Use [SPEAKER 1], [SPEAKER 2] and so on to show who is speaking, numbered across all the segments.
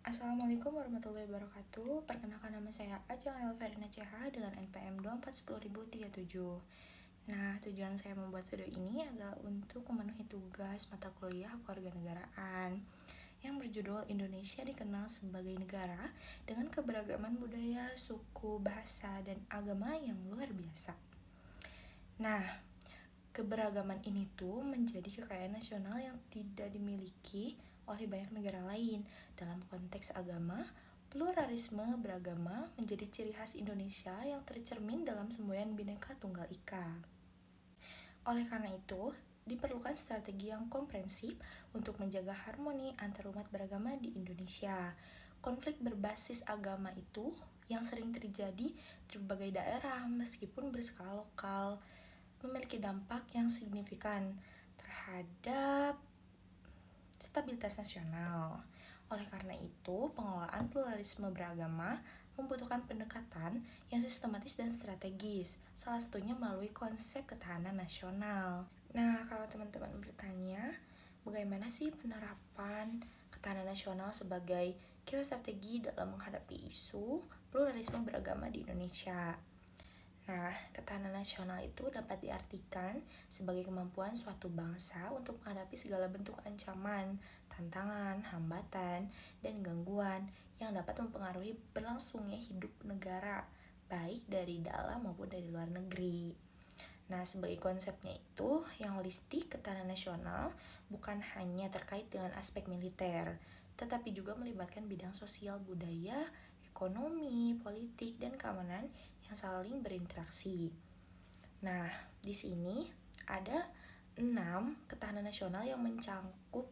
[SPEAKER 1] Assalamualaikum warahmatullahi wabarakatuh. Perkenalkan, nama saya Ajeng Elverina CH dengan NPM 2410037. Nah, tujuan saya membuat video ini adalah untuk memenuhi tugas mata kuliah kewarganegaraan yang berjudul Indonesia dikenal sebagai negara dengan keberagaman budaya, suku, bahasa, dan agama yang luar biasa. Nah, keberagaman ini tuh menjadi kekayaan nasional yang tidak dimiliki oleh banyak negara lain. Dalam konteks agama, pluralisme beragama menjadi ciri khas Indonesia yang tercermin dalam semboyan Bhinneka Tunggal Ika. Oleh karena itu, diperlukan strategi yang komprehensif untuk menjaga harmoni antar umat beragama di Indonesia. Konflik berbasis agama itu yang sering terjadi di berbagai daerah meskipun berskala lokal memiliki dampak yang signifikan terhadap stabilitas nasional. Oleh karena itu, pengelolaan pluralisme beragama membutuhkan pendekatan yang sistematis dan strategis, salah satunya melalui konsep ketahanan nasional. Nah, kalau teman-teman bertanya, bagaimana sih penerapan ketahanan nasional sebagai geostrategi dalam menghadapi isu pluralisme beragama di Indonesia? Nah, ketahanan nasional itu dapat diartikan sebagai kemampuan suatu bangsa untuk menghadapi segala bentuk ancaman, tantangan, hambatan, dan gangguan yang dapat mempengaruhi berlangsungnya hidup negara, baik dari dalam maupun dari luar negeri. Nah, sebagai konsepnya itu, yang holistik, ketahanan nasional bukan hanya terkait dengan aspek militer, tetapi juga melibatkan bidang sosial, budaya, ekonomi, politik, dan keamanan yang saling berinteraksi. Nah, di sini ada 6 ketahanan nasional yang mencangkup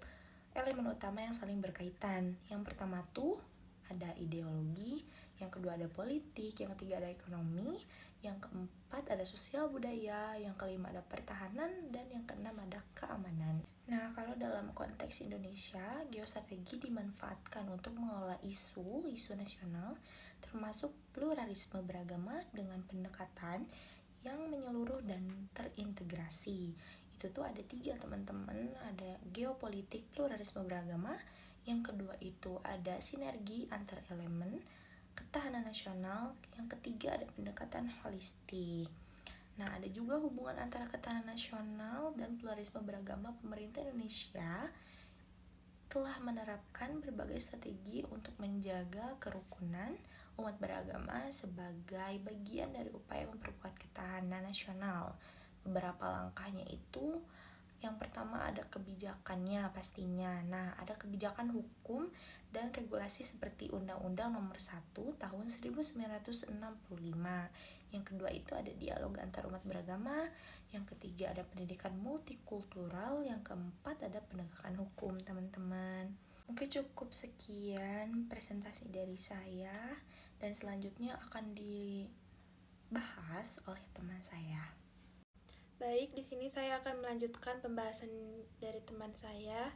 [SPEAKER 1] elemen utama yang saling berkaitan. Yang pertama tuh ada ideologi, yang kedua ada politik, yang ketiga ada ekonomi, yang keempat ada sosial budaya, yang kelima ada pertahanan, dan yang keenam ada keamanan. Nah, kalau dalam konteks Indonesia, geostrategi dimanfaatkan untuk mengelola isu nasional, termasuk pluralisme beragama dengan pendekatan yang menyeluruh dan terintegrasi. Itu tuh ada 3 teman-teman, ada geopolitik pluralisme beragama, yang kedua itu ada sinergi antar elemen, ketahanan nasional, yang ketiga ada pendekatan holistik. Nah, ada juga hubungan antara ketahanan nasional dan pluralisme beragama. Pemerintah Indonesia telah menerapkan berbagai strategi untuk menjaga kerukunan umat beragama sebagai bagian dari upaya memperkuat ketahanan nasional. Beberapa langkahnya itu, yang pertama ada kebijakannya pastinya. Nah, ada kebijakan hukum dan regulasi seperti Undang-Undang Nomor 1 Tahun 1965. Yang kedua itu ada dialog antar umat beragama. Yang ketiga ada pendidikan multikultural. Yang keempat ada penegakan hukum, teman-teman. Mungkin cukup sekian presentasi dari saya, dan selanjutnya akan dibahas oleh teman saya.
[SPEAKER 2] Baik, di sini saya akan melanjutkan pembahasan dari teman saya.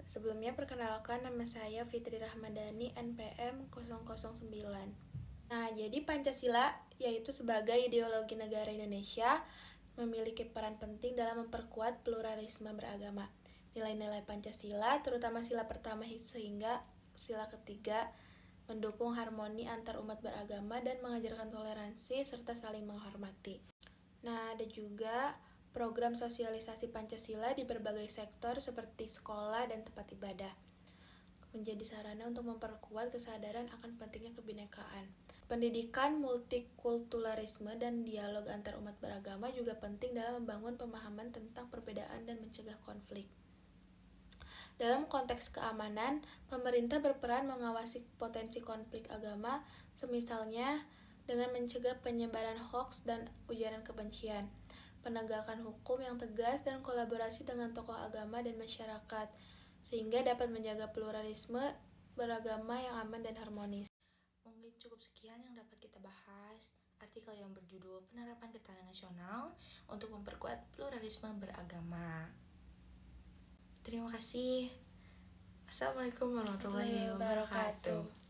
[SPEAKER 2] Sebelumnya perkenalkan, nama saya Fitri Rahmadani, NPM 009. Nah, jadi Pancasila yaitu sebagai ideologi negara Indonesia memiliki peran penting dalam memperkuat pluralisme beragama. Nilai-nilai Pancasila, terutama sila pertama sehingga sila ketiga, mendukung harmoni antar umat beragama dan mengajarkan toleransi serta saling menghormati. Nah, ada juga program sosialisasi Pancasila di berbagai sektor seperti sekolah dan tempat ibadah, menjadi sarana untuk memperkuat kesadaran akan pentingnya kebinekaan. Pendidikan multikulturalisme dan dialog antar umat beragama juga penting dalam membangun pemahaman tentang perbedaan dan mencegah konflik. Dalam konteks keamanan, pemerintah berperan mengawasi potensi konflik agama, semisalnya dengan mencegah penyebaran hoaks dan ujaran kebencian, penegakan hukum yang tegas, dan kolaborasi dengan tokoh agama dan masyarakat, sehingga dapat menjaga pluralisme beragama yang aman dan harmonis.
[SPEAKER 1] Mungkin cukup sekian yang dapat kita bahas artikel yang berjudul Penerapan Ketahanan Nasional untuk Memperkuat Pluralisme Beragama. Terima kasih. Assalamualaikum warahmatullahi wabarakatuh.